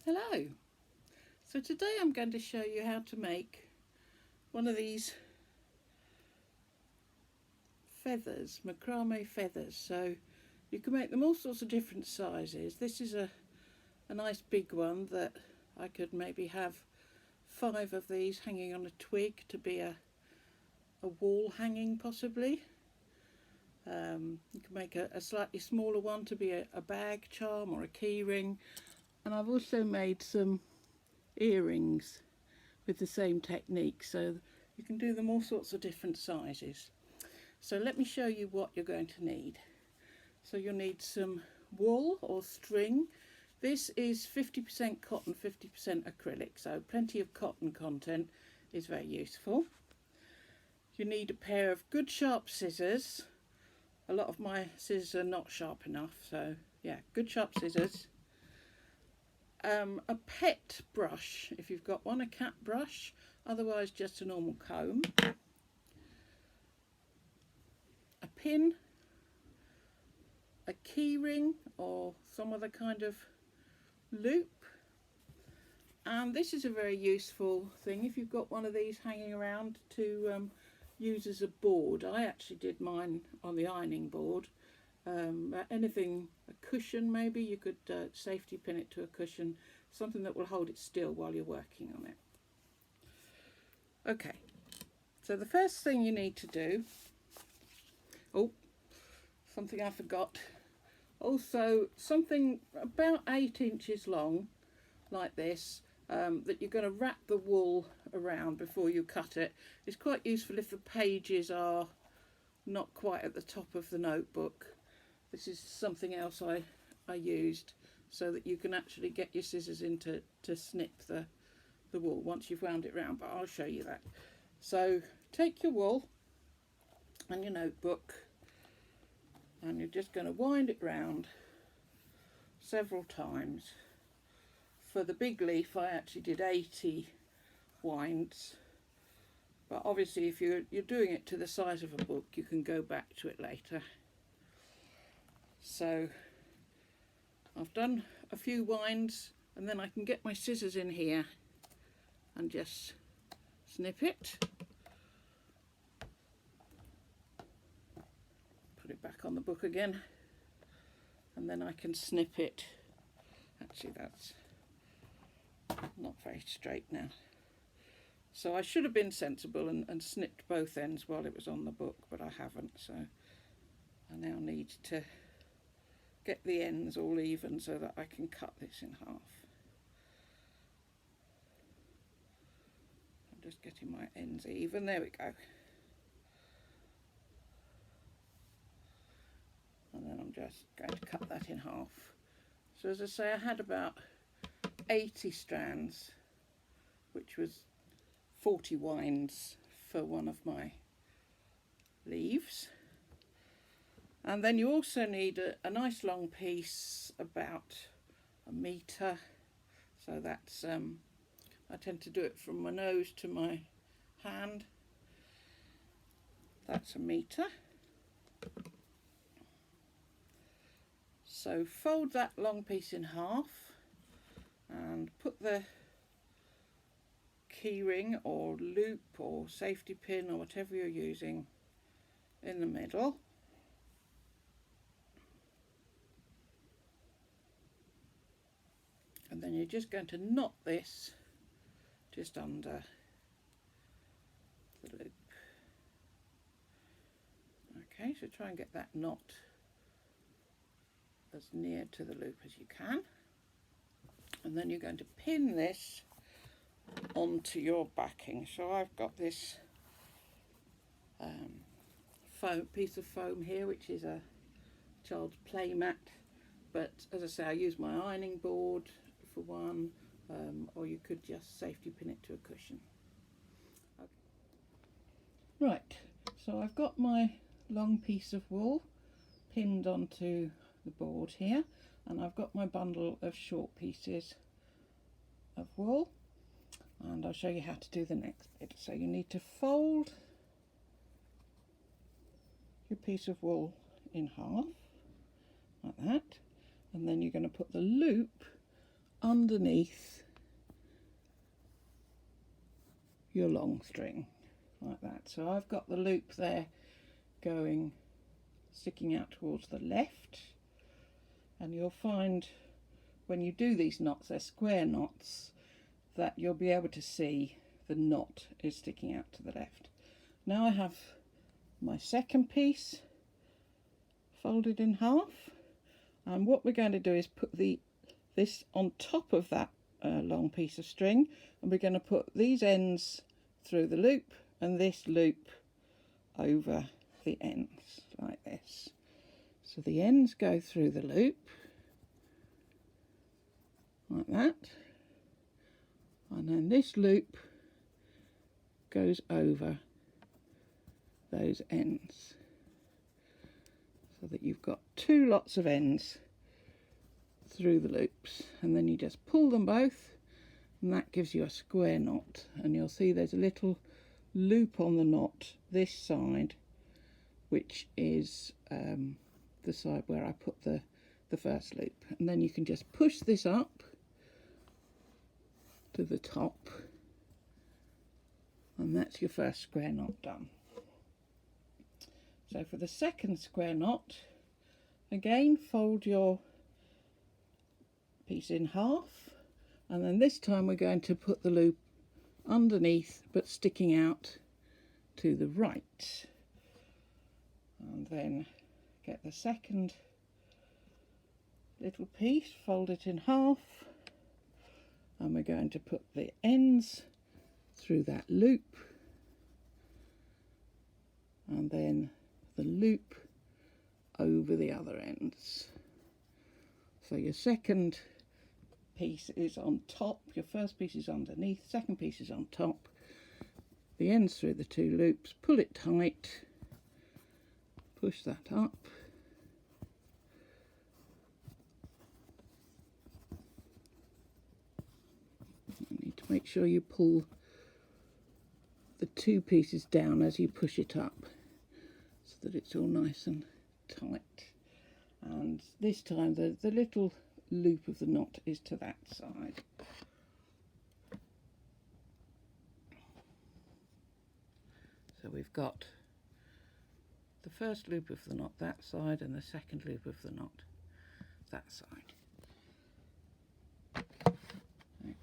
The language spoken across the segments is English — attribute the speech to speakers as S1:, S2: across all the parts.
S1: Hello. So today I'm going to show you how to make one of these feathers, macrame feathers. So you can make them all sorts of different sizes. This is a nice big one that I could maybe have 5 of these hanging on a twig to be a wall hanging possibly. You can make a slightly smaller one to be a bag charm or a key ring. And I've also made some earrings with the same technique, so you can do them all sorts of different sizes. So let me show you what you're going to need. So you'll need some wool or string. This is 50% cotton, 50% acrylic, so plenty of cotton content is very useful. You need a pair of good sharp scissors. A lot of my scissors are not sharp enough, so yeah, good sharp scissors. A pet brush, if you've got one, a cat brush, otherwise just a normal comb. A pin, a key ring or some other kind of loop. And this is a very useful thing if you've got one of these hanging around to use as a board. I actually did mine on the ironing board. Anything, a cushion maybe, you could safety pin it to a cushion, something that will hold it still while you're working on it. Okay, so the first thing you need to do, something I forgot, also something about 8 inches long like this, that you're going to wrap the wool around before you cut it. It's quite useful if the pages are not quite at the top of the notebook. This is something else I used so that you can actually get your scissors in to snip the wool once you've wound it round, but I'll show you that. So take your wool and your notebook and you're just going to wind it round several times. For the big leaf I actually did 80 winds, but obviously if you're doing it to the size of a book you can go back to it later. So I've done a few winds and then I can get my scissors in here and just snip it. Put it back on the book again and then I can snip it. Actually that's not very straight now. So I should have been sensible and snipped both ends while it was on the book, but I haven't, so I now need to get the ends all even so that I can cut this in half. I'm just getting my ends even, there we go. And then I'm just going to cut that in half. So as I say, I had about 80 strands, which was 40 winds for one of my leaves. And then you also need a nice long piece, about 1 metre. So that's, I tend to do it from my nose to my hand. That's 1 metre. So fold that long piece in half and put the key ring or loop or safety pin or whatever you're using in the middle. And then you're just going to knot this just under the loop. Okay, so try and get that knot as near to the loop as you can. And then you're going to pin this onto your backing. So I've got this piece of foam here, which is a child's play mat. But as I say, I use my ironing board for one, or you could just safety pin it to a cushion. Okay. Right, so I've got my long piece of wool pinned onto the board here, and I've got my bundle of short pieces of wool, and I'll show you how to do the next bit. So you need to fold your piece of wool in half like that, and then you're going to put the loop underneath your long string like that. So I've got the loop there sticking out towards the left, and you'll find when you do these knots, they're square knots, that you'll be able to see the knot is sticking out to the left. Now I have my second piece folded in half, and what we're going to do is put this on top of that long piece of string, and we're going to put these ends through the loop and this loop over the ends like this. So the ends go through the loop like that, and then this loop goes over those ends, so that you've got two lots of ends through the loops, and then you just pull them both, and that gives you a square knot. And you'll see there's a little loop on the knot this side, which is the side where I put the first loop, and then you can just push this up to the top, and that's your first square knot done. So for the second square knot, again fold your piece in half, and then this time we're going to put the loop underneath but sticking out to the right, and then get the second little piece, fold it in half, and we're going to put the ends through that loop, and then the loop over the other ends. So your second piece is on top, your first piece is underneath, second piece is on top, the ends through the two loops, pull it tight, push that up, you need to make sure you pull the two pieces down as you push it up, so that it's all nice and tight. And this time the little loop of the knot is to that side. So we've got the first loop of the knot that side and the second loop of the knot that side. Okay.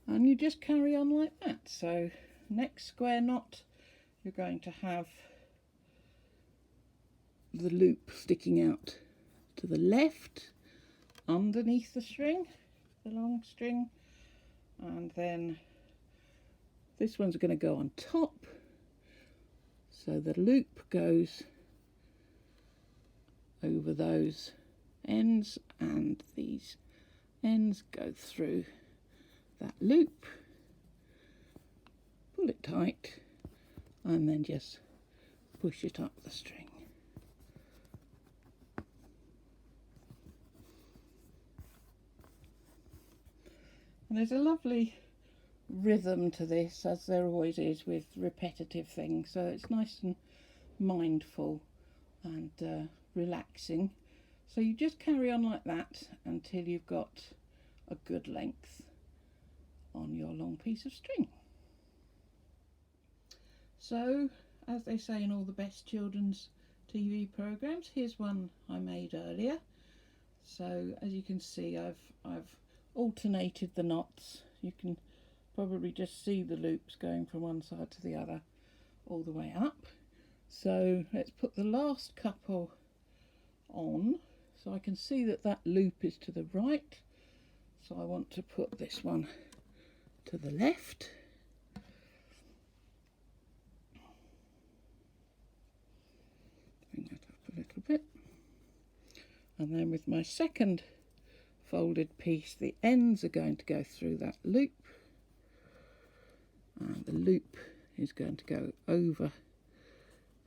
S1: And you just carry on like that. So next square knot, you're going to have the loop sticking out to the left underneath the string, the long string, and then this one's going to go on top, so the loop goes over those ends and these ends go through that loop, pull it tight, and then just push it up the string. And there's a lovely rhythm to this, as there always is with repetitive things, so it's nice and mindful and relaxing. So you just carry on like that until you've got a good length on your long piece of string. So, as they say in all the best children's TV programs, here's one I made earlier. So as you can see, I've alternated the knots. You can probably just see the loops going from one side to the other all the way up. So let's put the last couple on, so I can see that that loop is to the right, so I want to put this one to the left. Bring that up a little bit, and then with my second folded piece, the ends are going to go through that loop, and the loop is going to go over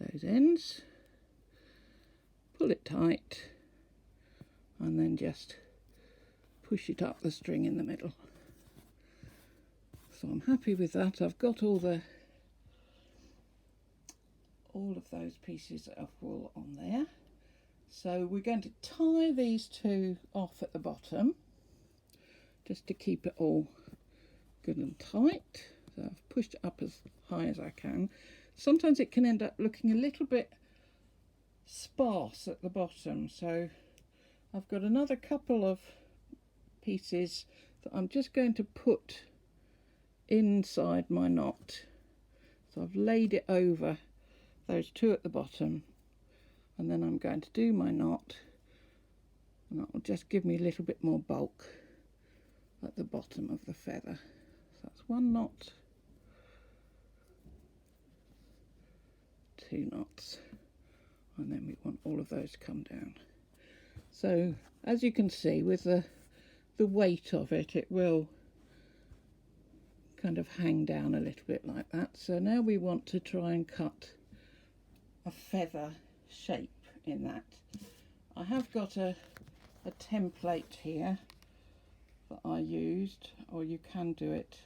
S1: those ends, pull it tight, and then just push it up the string in the middle. So I'm happy with that. I've got all of those pieces of wool on there. So we're going to tie these two off at the bottom just to keep it all good and tight. So I've pushed it up as high as I can. Sometimes it can end up looking a little bit sparse at the bottom, so I've got another couple of pieces that I'm just going to put inside my knot. So I've laid it over those two at the bottom, and then I'm going to do my knot, and that will just give me a little bit more bulk at the bottom of the feather. So that's one knot, two knots, and then we want all of those to come down. So as you can see, with the weight of it, it will kind of hang down a little bit like that. So now we want to try and cut a feather shape in that. I have got a template here that I used, or you can do it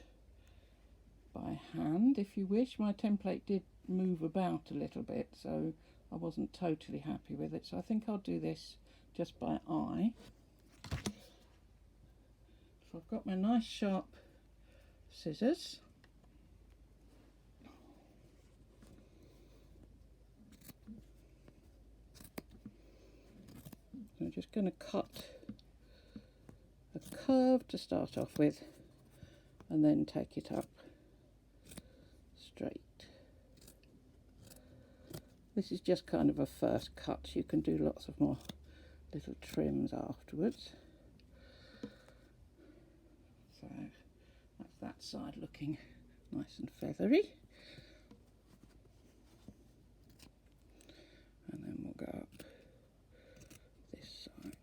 S1: by hand if you wish. My template did move about a little bit, so I wasn't totally happy with it, so I think I'll do this just by eye. So I've got my nice sharp scissors. I'm just going to cut a curve to start off with, and then take it up straight. This is just kind of a first cut. You can do lots of more little trims afterwards. So that's that side looking nice and feathery. And then we'll go up this side.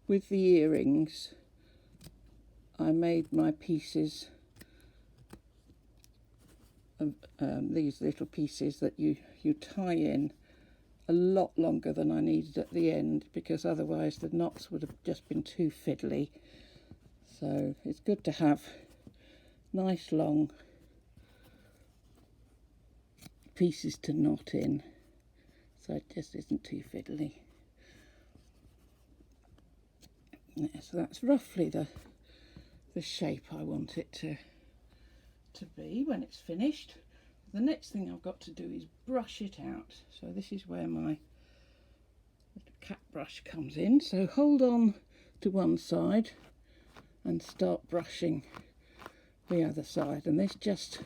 S1: With the earrings, I made my pieces of these little pieces that you tie in a lot longer than I needed at the end, because otherwise the knots would have just been too fiddly. So it's good to have nice long pieces to knot in, so it just isn't too fiddly. Yeah, so that's roughly the shape I want it to be when it's finished. The next thing I've got to do is brush it out. So this is where my little cat brush comes in. So hold on to one side and start brushing the other side, and this just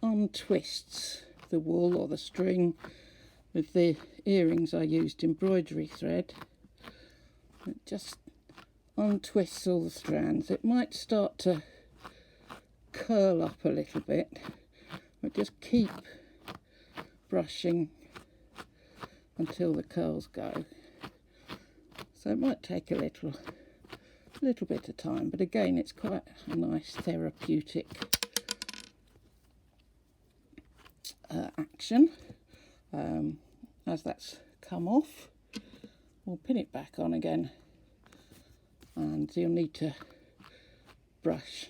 S1: untwists the wool or the string. With the earrings I used embroidery thread. It just untwists all the strands. It might start to curl up a little bit, but just keep brushing until the curls go. So it might take a little bit of time, but again it's quite a nice therapeutic action. As that's come off, we'll pin it back on again, and you'll need to brush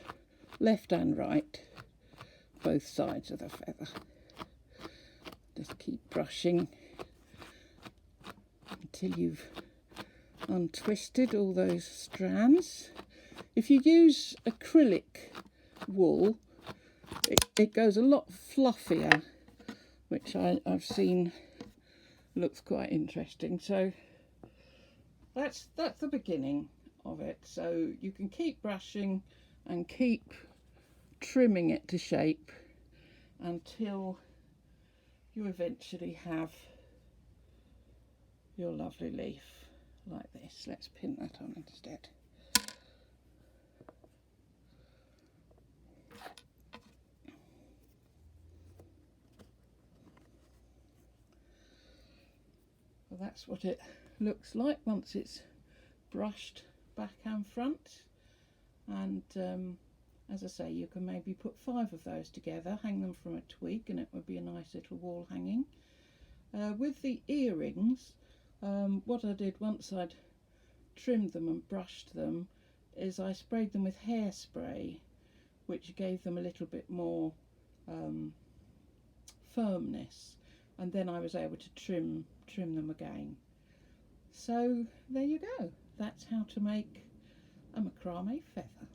S1: left and right, both sides of the feather. Just keep brushing until you've untwisted all those strands. If you use acrylic wool, it goes a lot fluffier, which I've seen looks quite interesting. So that's the beginning of it. So you can keep brushing and keep trimming it to shape until you eventually have your lovely leaf like this. Let's pin that on instead. Well, that's what it looks like once it's brushed back and front. And as I say, you can maybe put 5 of those together, hang them from a twig, and it would be a nice little wall hanging. With the earrings, what I did once I'd trimmed them and brushed them is I sprayed them with hairspray, which gave them a little bit more firmness, and then I was able to trim them again. So there you go. That's how to make a macrame feather.